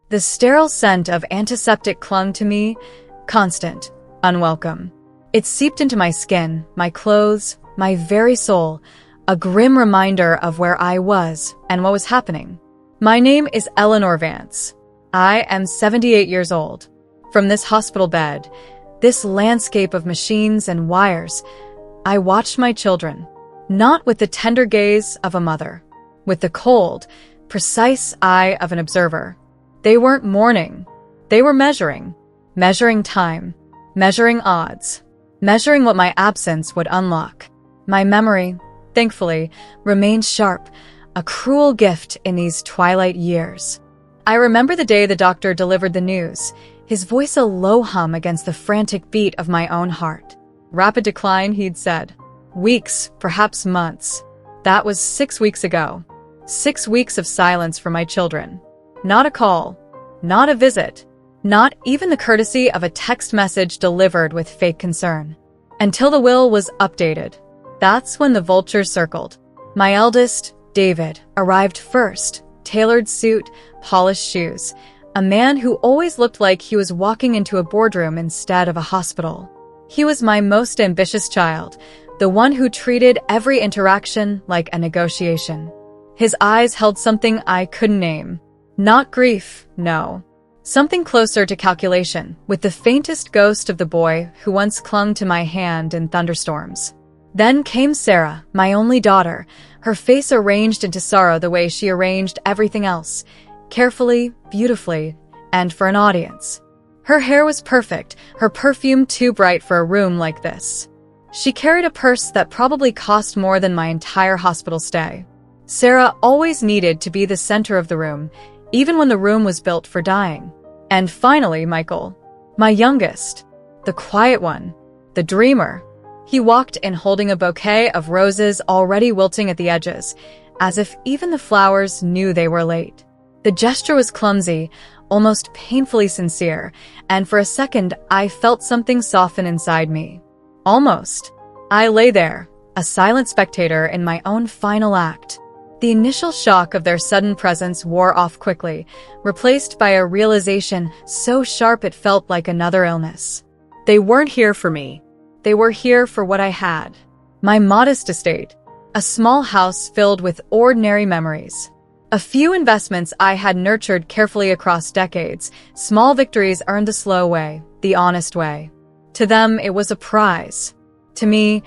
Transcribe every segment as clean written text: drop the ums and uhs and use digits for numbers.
The sterile scent of antiseptic clung to me, constant, unwelcome. It seeped into my skin, my clothes, my very soul, a grim reminder of where I was and what was happening. My name is Eleanor Vance. I am 78 years old. From this hospital bed, this landscape of machines and wires, I watched my children, not with the tender gaze of a mother, with the cold, precise eye of an observer. They weren't mourning. They were measuring time, measuring odds, measuring what my absence would unlock. My memory, thankfully, remained sharp, a cruel gift in these twilight years. I remember the day the doctor delivered the news, his voice a low hum against the frantic beat of my own heart. Rapid decline, he'd said. Weeks, perhaps months. That was 6 weeks ago. 6 weeks of silence from my children. Not a call, not a visit, not even the courtesy of a text message delivered with fake concern. Until the will was updated. That's when the vultures circled. My eldest, David, arrived first, tailored suit, polished shoes, a man who always looked like he was walking into a boardroom instead of a hospital. He was my most ambitious child, the one who treated every interaction like a negotiation. His eyes held something I couldn't name. Not grief, no. Something closer to calculation, with the faintest ghost of the boy who once clung to my hand in thunderstorms. Then came Sarah, my only daughter, her face arranged into sorrow the way she arranged everything else, carefully, beautifully, and for an audience. Her hair was perfect, her perfume too bright for a room like this. She carried a purse that probably cost more than my entire hospital stay. Sarah always needed to be the center of the room, even when the room was built for dying. And finally, Michael, my youngest, the quiet one, the dreamer. He walked in holding a bouquet of roses already wilting at the edges, as if even the flowers knew they were late. The gesture was clumsy, almost painfully sincere, and for a second I felt something soften inside me. Almost. I lay there, a silent spectator in my own final act. The initial shock of their sudden presence wore off quickly, replaced by a realization so sharp it felt like another illness. They weren't here for me. They were here for what I had. My modest estate, a small house filled with ordinary memories. A few investments I had nurtured carefully across decades, small victories earned the slow way, the honest way. To them, it was a prize. To me,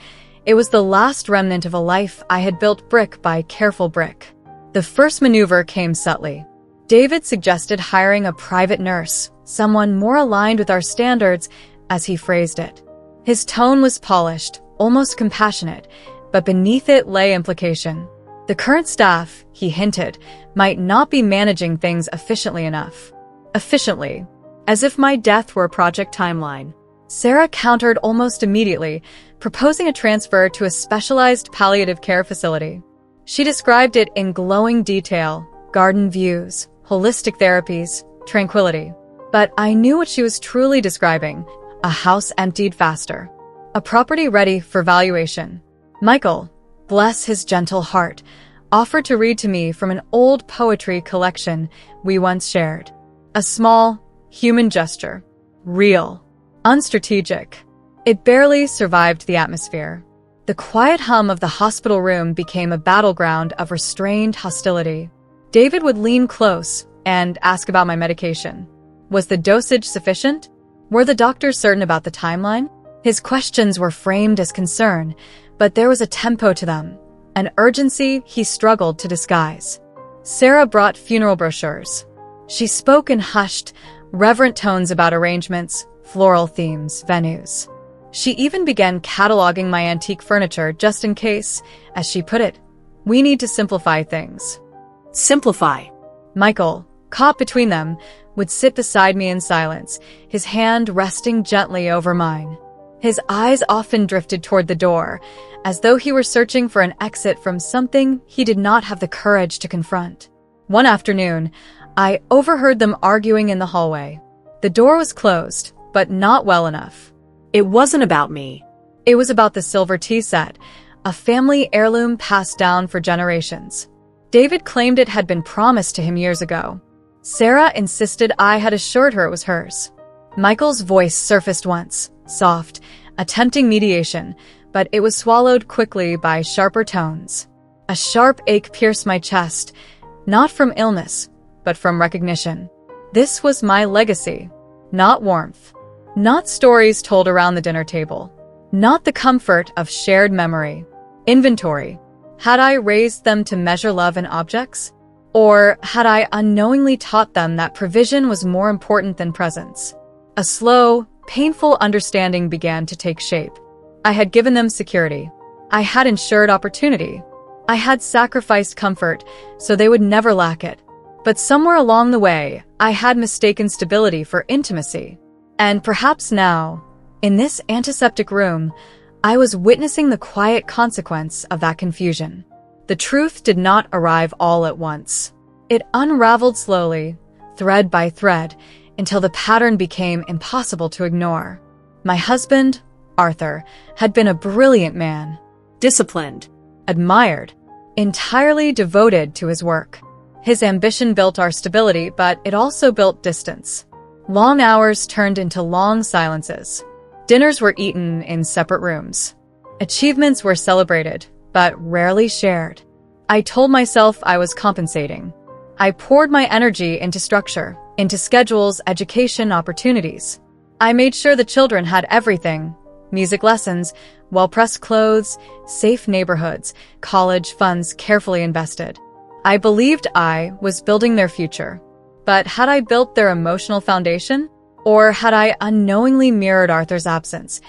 it was the last remnant of a life I had built brick by careful brick. The first maneuver came subtly. David suggested hiring a private nurse, someone more aligned with our standards, as he phrased it. His tone was polished, almost compassionate, but beneath it lay implication. The current staff, he hinted, might not be managing things efficiently enough. Efficiently, as if my death were a project timeline. Sarah countered almost immediately, proposing a transfer to a specialized palliative care facility. She described it in glowing detail, garden views, holistic therapies, tranquility. But I knew what she was truly describing, a house emptied faster. A property ready for valuation. Michael, bless his gentle heart, offered to read to me from an old poetry collection we once shared. A small, human gesture. Real. Unstrategic. It barely survived the atmosphere. The quiet hum of the hospital room became a battleground of restrained hostility. David would lean close and ask about my medication. Was the dosage sufficient? Were the doctors certain about the timeline? His questions were framed as concern, but there was a tempo to them, an urgency he struggled to disguise. Sarah brought funeral brochures. She spoke in hushed, reverent tones about arrangements, floral themes, venues. She even began cataloging my antique furniture just in case, as she put it. We need to simplify things. Simplify. Michael, caught between them, would sit beside me in silence, his hand resting gently over mine. His eyes often drifted toward the door, as though he were searching for an exit from something he did not have the courage to confront. One afternoon, I overheard them arguing in the hallway. The door was closed, but not well enough. It wasn't about me. It was about the silver tea set, a family heirloom passed down for generations. David claimed it had been promised to him years ago. Sarah insisted I had assured her it was hers. Michael's voice surfaced once, soft, attempting mediation, but it was swallowed quickly by sharper tones. A sharp ache pierced my chest, not from illness, but from recognition. This was my legacy, not warmth, not stories told around the dinner table, not the comfort of shared memory. Inventory. Had I raised them to measure love in objects? Or had I unknowingly taught them that provision was more important than presence? A slow, painful understanding began to take shape. I had given them security. I had ensured opportunity. I had sacrificed comfort so they would never lack it. But somewhere along the way, I had mistaken stability for intimacy. And perhaps now, in this antiseptic room, I was witnessing the quiet consequence of that confusion. The truth did not arrive all at once. It unraveled slowly, thread by thread, until the pattern became impossible to ignore. My husband, Arthur, had been a brilliant man. Disciplined. Admired. Entirely devoted to his work. His ambition built our stability, but it also built distance. Long hours turned into long silences. Dinners were eaten in separate rooms. Achievements were celebrated, but rarely shared. I told myself I was compensating. I poured my energy into structure, into schedules, education, opportunities. I made sure the children had everything: music lessons, well-pressed clothes, safe neighborhoods, college funds carefully invested. I believed I was building their future. But had I built their emotional foundation? Or had I unknowingly mirrored Arthur's absence,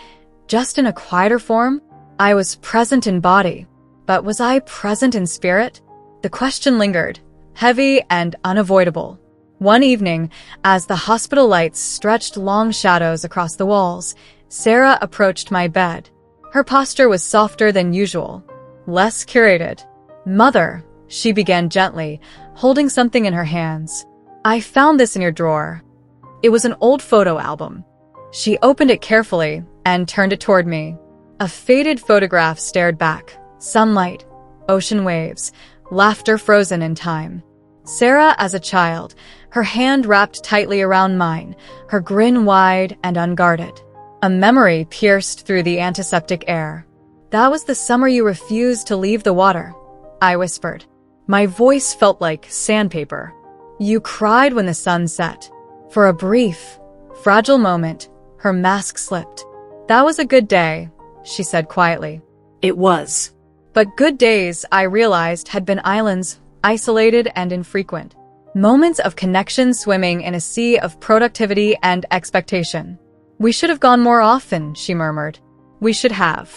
just in a quieter form? I was present in body, but was I present in spirit? The question lingered, heavy and unavoidable. One evening, as the hospital lights stretched long shadows across the walls, Sarah approached my bed. Her posture was softer than usual, less curated. "Mother," she began gently, holding something in her hands. "I found this in your drawer." It was an old photo album. She opened it carefully and turned it toward me. A faded photograph stared back. Sunlight, ocean waves, laughter frozen in time. Sarah as a child, her hand wrapped tightly around mine, her grin wide and unguarded. A memory pierced through the antiseptic air. "That was the summer you refused to leave the water," I whispered. My voice felt like sandpaper. "You cried when the sun set." For a brief, fragile moment, her mask slipped. "That was a good day," she said quietly. It was. But good days, I realized, had been islands, isolated and infrequent. Moments of connection swimming in a sea of productivity and expectation. "We should have gone more often," she murmured. "We should have."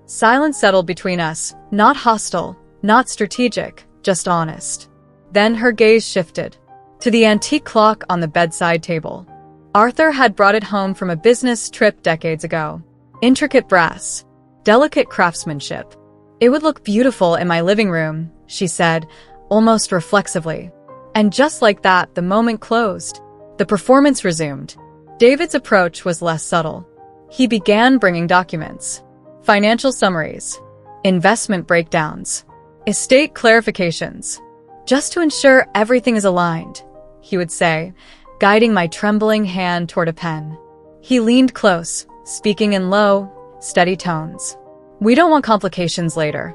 Silence settled between us, not hostile, not strategic, just honest. Then her gaze shifted to the antique clock on the bedside table. Arthur had brought it home from a business trip decades ago. Intricate brass, delicate craftsmanship. "It would look beautiful in my living room," she said, almost reflexively. And just like that, the moment closed. The performance resumed. David's approach was less subtle. He began bringing documents, financial summaries, investment breakdowns, estate clarifications. "Just to ensure everything is aligned," he would say, guiding my trembling hand toward a pen. He leaned close, speaking in low, steady tones. "We don't want complications later."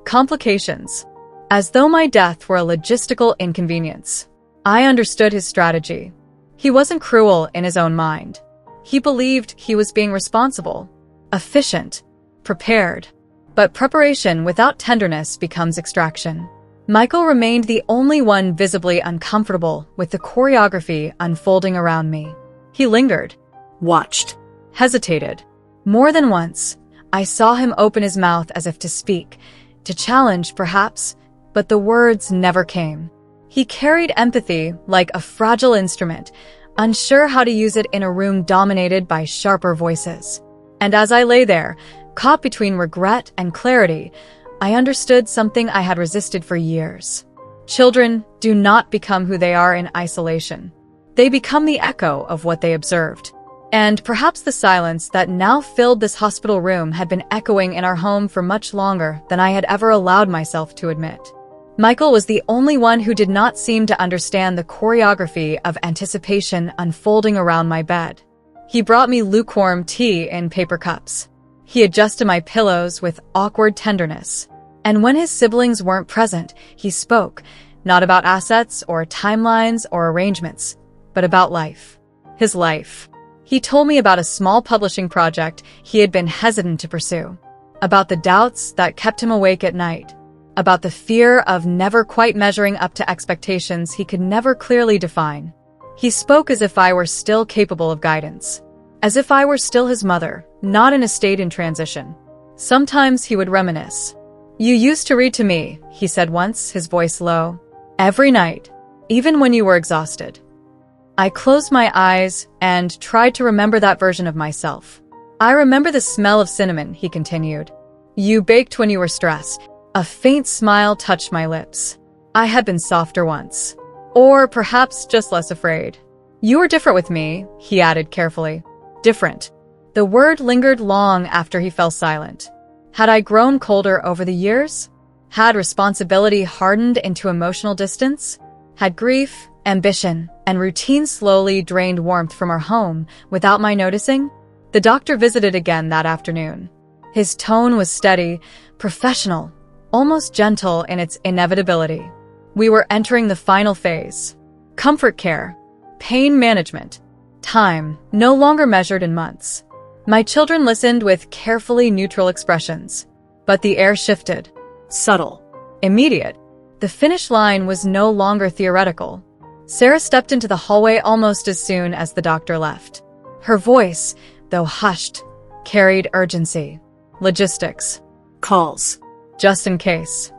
Complications. As though my death were a logistical inconvenience. I understood his strategy. He wasn't cruel in his own mind. He believed he was being responsible, efficient, prepared. But preparation without tenderness becomes extraction. Michael remained the only one visibly uncomfortable with the choreography unfolding around me. He lingered, Watched. hesitated. More than once, I saw him open his mouth as if to speak, to challenge perhaps, but the words never came. He carried empathy like a fragile instrument, unsure how to use it in a room dominated by sharper voices. And as I lay there, caught between regret and clarity, I understood something I had resisted for years. Children do not become who they are in isolation. They become the echo of what they observed. And perhaps the silence that now filled this hospital room had been echoing in our home for much longer than I had ever allowed myself to admit. Michael was the only one who did not seem to understand the choreography of anticipation unfolding around my bed. He brought me lukewarm tea in paper cups. He adjusted my pillows with awkward tenderness. And when his siblings weren't present, he spoke, not about assets or timelines or arrangements, but about life. His life. He told me about a small publishing project he had been hesitant to pursue, about the doubts that kept him awake at night, about the fear of never quite measuring up to expectations he could never clearly define. He spoke as if I were still capable of guidance, as if I were still his mother, not in a state in transition. Sometimes he would reminisce. "You used to read to me," he said once, his voice low. "Every night, even when you were exhausted." I closed my eyes and tried to remember that version of myself. "I remember the smell of cinnamon," he continued. "You baked when you were stressed." A faint smile touched my lips. I had been softer once. Or perhaps just less afraid. "You were different with me," he added carefully. Different. The word lingered long after he fell silent. Had I grown colder over the years? Had responsibility hardened into emotional distance? Had grief, ambition, and routine slowly drained warmth from our home without my noticing? The doctor visited again that afternoon. His tone was steady, professional, almost gentle in its inevitability. We were entering the final phase. Comfort care, pain management, time no longer measured in months. My children listened with carefully neutral expressions, but the air shifted. Subtle. Immediate. The finish line was no longer theoretical. Sarah stepped into the hallway almost as soon as the doctor left. Her voice, though hushed, carried urgency. Logistics. Calls. Just in case.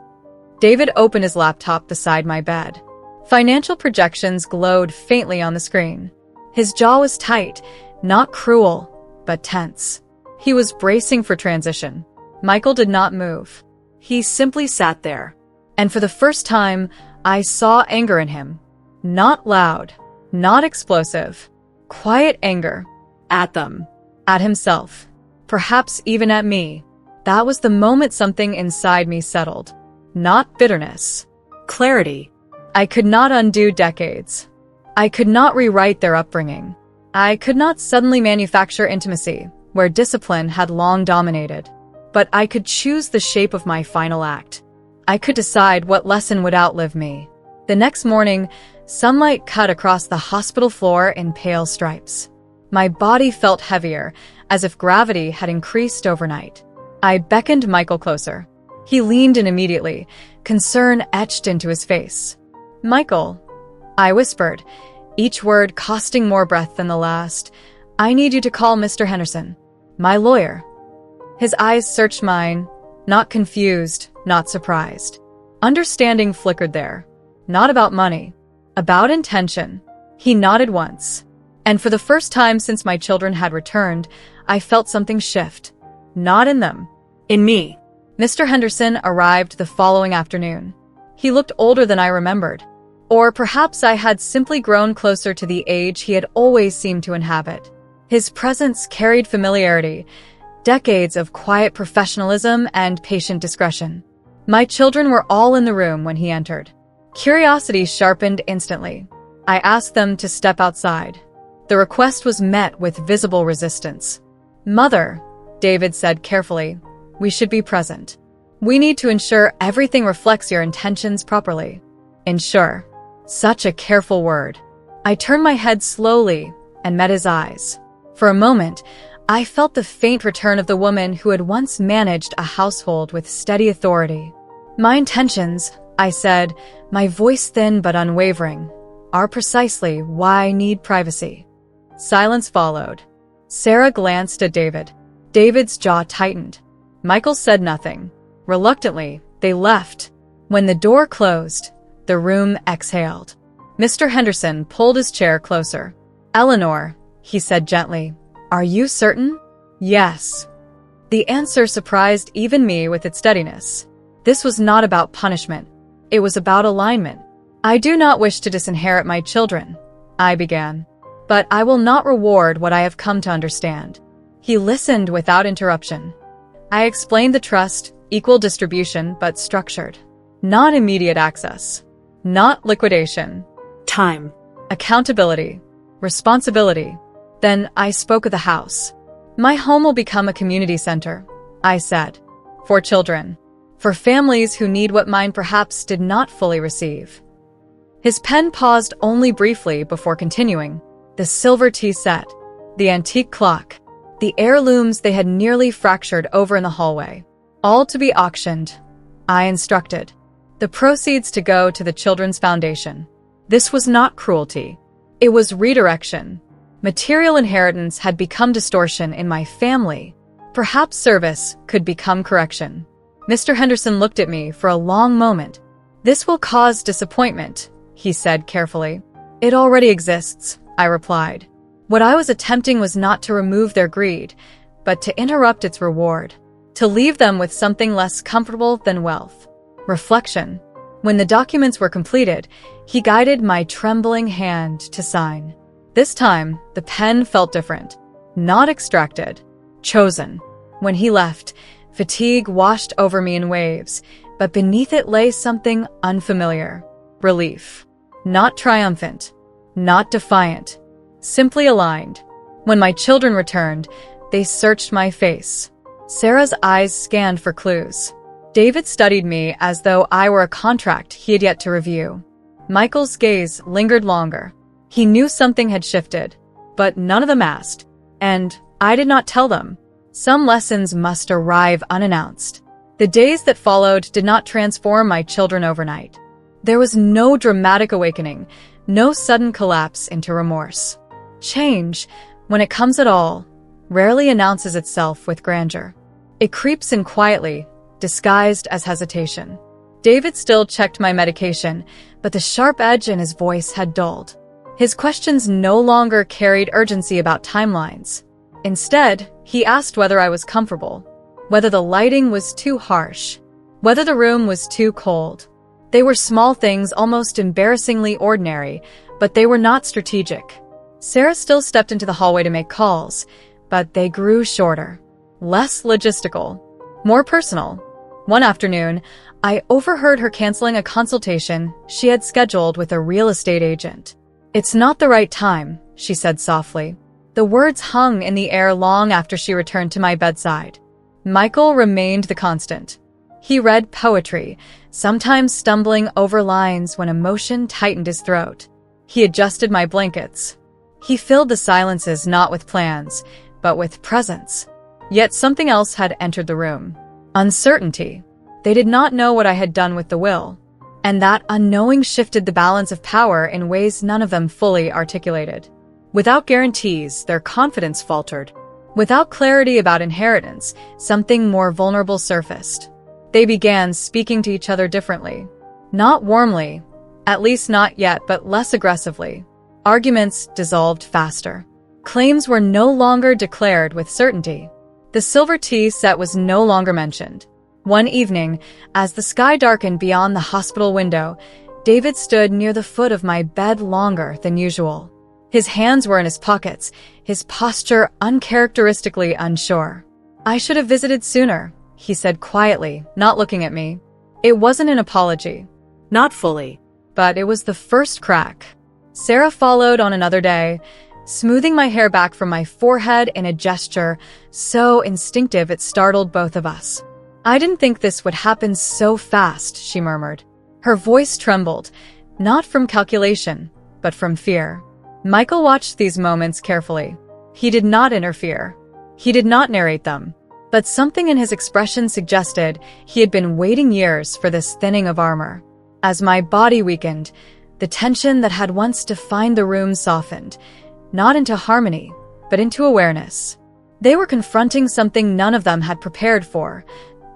David opened his laptop beside my bed. Financial projections glowed faintly on the screen. His jaw was tight, not cruel, but tense. He was bracing for transition. Michael did not move. He simply sat there. And for the first time, I saw anger in him. Not loud, not explosive. Quiet anger. At them. At himself. Perhaps even at me. That was the moment something inside me settled. Not bitterness. Clarity. I could not undo decades. I could not rewrite their upbringing. I could not suddenly manufacture intimacy, where discipline had long dominated. But I could choose the shape of my final act. I could decide what lesson would outlive me. The next morning, sunlight cut across the hospital floor in pale stripes. My body felt heavier, as if gravity had increased overnight. I beckoned Michael closer. He leaned in immediately, concern etched into his face. "Michael," I whispered, each word costing more breath than the last, "I need you to call Mr. Henderson, my lawyer." His eyes searched mine, not confused, not surprised. Understanding flickered there. Not about money, about intention. He nodded once. And for the first time since my children had returned, I felt something shift. Not in them. In me. Mr. Henderson arrived the following afternoon. He looked older than I remembered. Or perhaps I had simply grown closer to the age he had always seemed to inhabit. His presence carried familiarity, decades of quiet professionalism and patient discretion. My children were all in the room when he entered. Curiosity sharpened instantly. I asked them to step outside. The request was met with visible resistance. "Mother," David said carefully, "we should be present. We need to ensure everything reflects your intentions properly." Ensure. Such a careful word. I turned my head slowly and met his eyes. For a moment, I felt the faint return of the woman who had once managed a household with steady authority. "My intentions," I said, my voice thin but unwavering, "are precisely why I need privacy." Silence followed. Sarah glanced at David. David's jaw tightened. Michael said nothing. Reluctantly, they left. When the door closed, the room exhaled. Mr. Henderson pulled his chair closer. "Eleanor," he said gently, "are you certain?" "Yes." The answer surprised even me with its steadiness. This was not about punishment. It was about alignment. "I do not wish to disinherit my children," I began. "But I will not reward what I have come to understand." He listened without interruption. I explained the trust, equal distribution, but structured. Not immediate access. Not liquidation. Time. Accountability. Responsibility. Then I spoke of the house. My home will become a community center, I said. For children. For families who need what mine perhaps did not fully receive. His pen paused only briefly before continuing. The silver tea set. The antique clock. The heirlooms they had nearly fractured over in the hallway. All to be auctioned, I instructed. The proceeds to go to the Children's Foundation. This was not cruelty. It was redirection. Material inheritance had become distortion in my family. Perhaps service could become correction. Mr. Henderson looked at me for a long moment. This will cause disappointment, he said carefully. It already exists, I replied. What I was attempting was not to remove their greed, but to interrupt its reward. To leave them with something less comfortable than wealth. Reflection. When the documents were completed, he guided my trembling hand to sign. This time, the pen felt different. Not extracted. Chosen. When he left, fatigue washed over me in waves, but beneath it lay something unfamiliar. Relief. Not triumphant. Not defiant. Simply aligned. When my children returned, they searched my face. Sarah's eyes scanned for clues. David studied me as though I were a contract he had yet to review. Michael's gaze lingered longer. He knew something had shifted, but none of them asked. And I did not tell them. Some lessons must arrive unannounced. The days that followed did not transform my children overnight. There was no dramatic awakening, no sudden collapse into remorse. Change, when it comes at all, rarely announces itself with grandeur. It creeps in quietly, disguised as hesitation. David still checked my medication, but the sharp edge in his voice had dulled. His questions no longer carried urgency about timelines. Instead, he asked whether I was comfortable, whether the lighting was too harsh, whether the room was too cold. They were small things, almost embarrassingly ordinary, but they were not strategic. Sarah still stepped into the hallway to make calls, but they grew shorter, less logistical, more personal. One afternoon, I overheard her canceling a consultation she had scheduled with a real estate agent. "It's not the right time," she said softly. The words hung in the air long after she returned to my bedside. Michael remained the constant. He read poetry, sometimes stumbling over lines when emotion tightened his throat. He adjusted my blankets. He filled the silences not with plans, but with presence. Yet something else had entered the room. Uncertainty. They did not know what I had done with the will, and that unknowing shifted the balance of power in ways none of them fully articulated. Without guarantees, their confidence faltered. Without clarity about inheritance, something more vulnerable surfaced. They began speaking to each other differently. Not warmly, at least not yet, but less aggressively. Arguments dissolved faster. Claims were no longer declared with certainty. The silver tea set was no longer mentioned. One evening, as the sky darkened beyond the hospital window, David stood near the foot of my bed longer than usual. His hands were in his pockets, his posture uncharacteristically unsure. "I should have visited sooner," he said quietly, not looking at me. It wasn't an apology. Not fully. But it was the first crack. Sarah followed on another day, smoothing my hair back from my forehead in a gesture so instinctive it startled both of us. "I didn't think this would happen so fast," she murmured. Her voice trembled, not from calculation, but from fear. Michael watched these moments carefully. He did not interfere. He did not narrate them. But something in his expression suggested he had been waiting years for this thinning of armor. As my body weakened, the tension that had once defined the room softened, not into harmony, but into awareness. They were confronting something none of them had prepared for,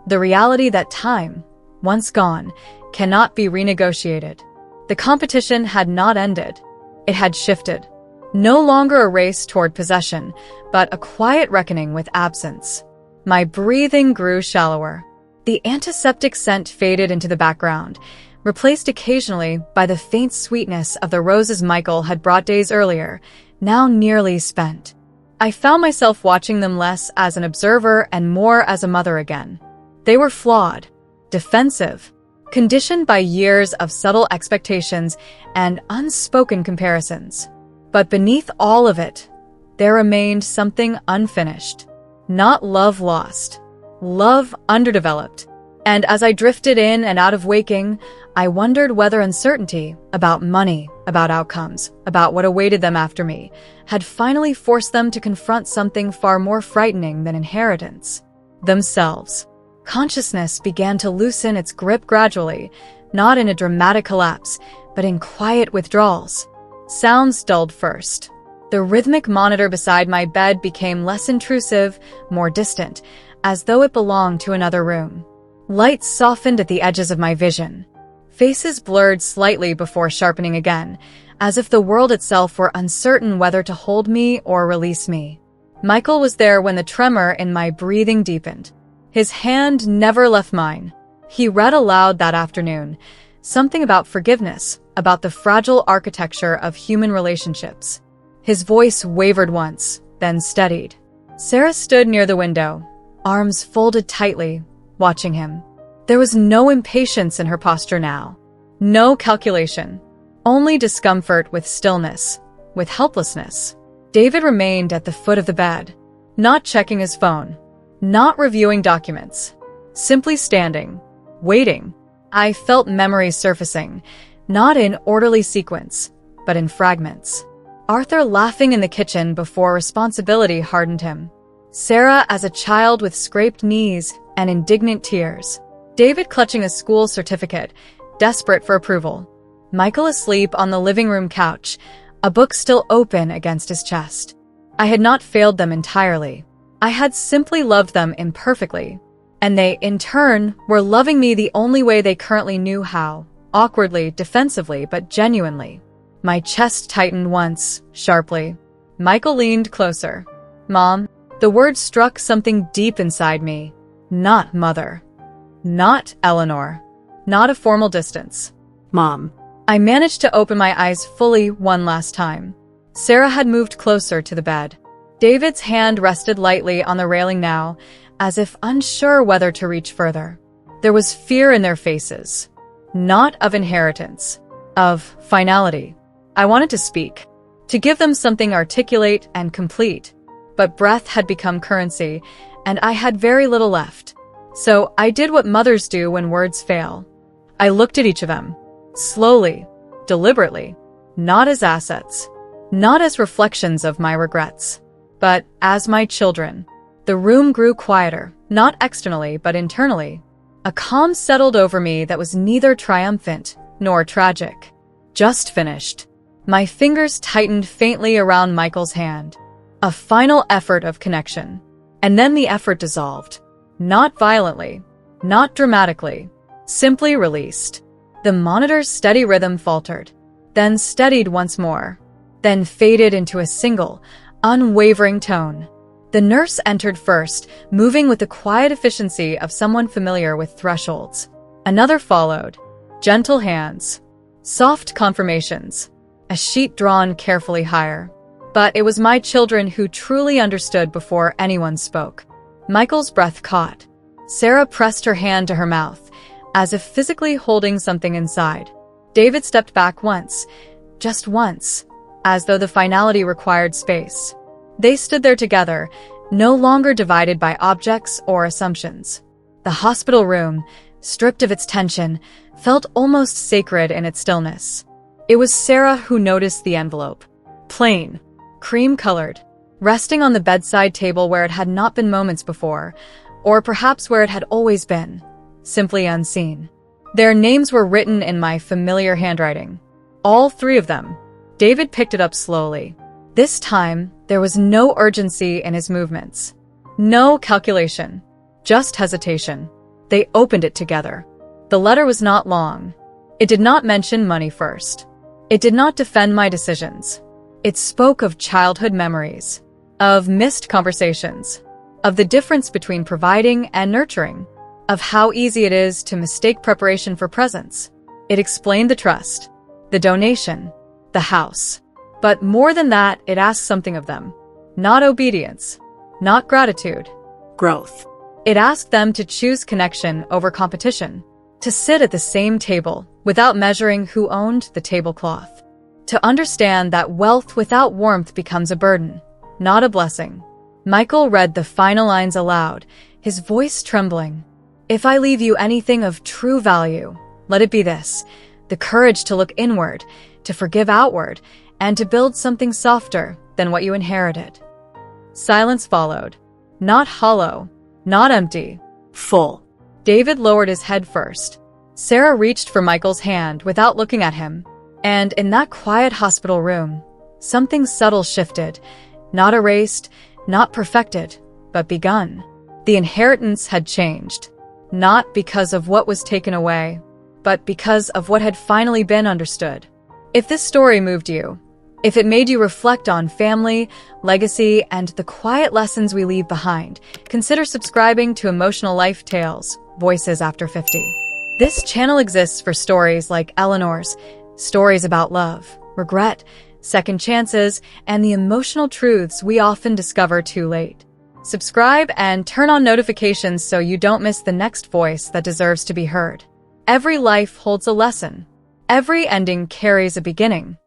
the reality that time, once gone, cannot be renegotiated. The competition had not ended. It had shifted. No longer a race toward possession, but a quiet reckoning with absence. My breathing grew shallower. The antiseptic scent faded into the background, replaced occasionally by the faint sweetness of the roses Michael had brought days earlier, now nearly spent. I found myself watching them less as an observer and more as a mother again. They were flawed, defensive, conditioned by years of subtle expectations and unspoken comparisons. But beneath all of it, there remained something unfinished. Not love lost, love underdeveloped. And as I drifted in and out of waking, I wondered whether uncertainty about money, about outcomes, about what awaited them after me, had finally forced them to confront something far more frightening than inheritance: themselves. Consciousness began to loosen its grip gradually, not in a dramatic collapse, but in quiet withdrawals. Sounds dulled first. The rhythmic monitor beside my bed became less intrusive, more distant, as though it belonged to another room. Lights softened at the edges of my vision. Faces blurred slightly before sharpening again, as if the world itself were uncertain whether to hold me or release me. Michael was there when the tremor in my breathing deepened. His hand never left mine. He read aloud that afternoon, something about forgiveness, about the fragile architecture of human relationships. His voice wavered once, then steadied. Sarah stood near the window, arms folded tightly, watching him. There was no impatience in her posture now. No calculation. Only discomfort with stillness, with helplessness. David remained at the foot of the bed, not checking his phone, not reviewing documents, simply standing, waiting. I felt memories surfacing, not in orderly sequence, but in fragments. Arthur laughing in the kitchen before responsibility hardened him. Sarah as a child with scraped knees and indignant tears. David clutching a school certificate, desperate for approval. Michael asleep on the living room couch, a book still open against his chest. I had not failed them entirely. I had simply loved them imperfectly. And they, in turn, were loving me the only way they currently knew how, awkwardly, defensively, but genuinely. My chest tightened once, sharply. Michael leaned closer. Mom. The word struck something deep inside me. Not mother. Not Eleanor. Not a formal distance. Mom. I managed to open my eyes fully one last time. Sarah had moved closer to the bed. David's hand rested lightly on the railing now, as if unsure whether to reach further. There was fear in their faces. Not of inheritance. Of finality. I wanted to speak. To give them something articulate and complete. But breath had become currency, and I had very little left. So I did what mothers do when words fail. I looked at each of them. Slowly. Deliberately. Not as assets. Not as reflections of my regrets. But as my children. The room grew quieter, not externally but internally. A calm settled over me that was neither triumphant nor tragic. Just finished. My fingers tightened faintly around Michael's hand. A final effort of connection. And then the effort dissolved. Not violently. Not dramatically. Simply released. The monitor's steady rhythm faltered. Then steadied once more. Then faded into a single, unwavering tone. The nurse entered first, moving with the quiet efficiency of someone familiar with thresholds. Another followed. Gentle hands. Soft confirmations. A sheet drawn carefully higher. But it was my children who truly understood before anyone spoke. Michael's breath caught. Sarah pressed her hand to her mouth, as if physically holding something inside. David stepped back once, just once, as though the finality required space. They stood there together, no longer divided by objects or assumptions. The hospital room, stripped of its tension, felt almost sacred in its stillness. It was Sarah who noticed the envelope. Plain, cream-colored, resting on the bedside table where it had not been moments before, or perhaps where it had always been, simply unseen. Their names were written in my familiar handwriting. All three of them. David picked it up slowly. This time, there was no urgency in his movements. No calculation. Just hesitation. They opened it together. The letter was not long. It did not mention money first. It did not defend my decisions. It spoke of childhood memories, of missed conversations, of the difference between providing and nurturing, of how easy it is to mistake preparation for presents. It explained the trust, the donation, the house. But more than that, it asked something of them. Not obedience, not gratitude. Growth. It asked them to choose connection over competition, To sit at the same table without measuring who owned the tablecloth. To understand that wealth without warmth becomes a burden, not a blessing. Michael read the final lines aloud, his voice trembling. If I leave you anything of true value, let it be this: the courage to look inward, to forgive outward, and to build something softer than what you inherited. Silence followed. Not hollow, not empty, Full. David lowered his head first. Sarah reached for Michael's hand without looking at him. And in that quiet hospital room, something subtle shifted. Not erased, not perfected, but begun. The inheritance had changed. Not because of what was taken away, but because of what had finally been understood. If this story moved you, if it made you reflect on family, legacy, and the quiet lessons we leave behind, consider subscribing to Emotional Life Tales, Voices After 50. This channel exists for stories like Eleanor's, stories about love, regret, second chances, and the emotional truths we often discover too late. Subscribe and turn on notifications so you don't miss the next voice that deserves to be heard. Every life holds a lesson. Every ending carries a beginning.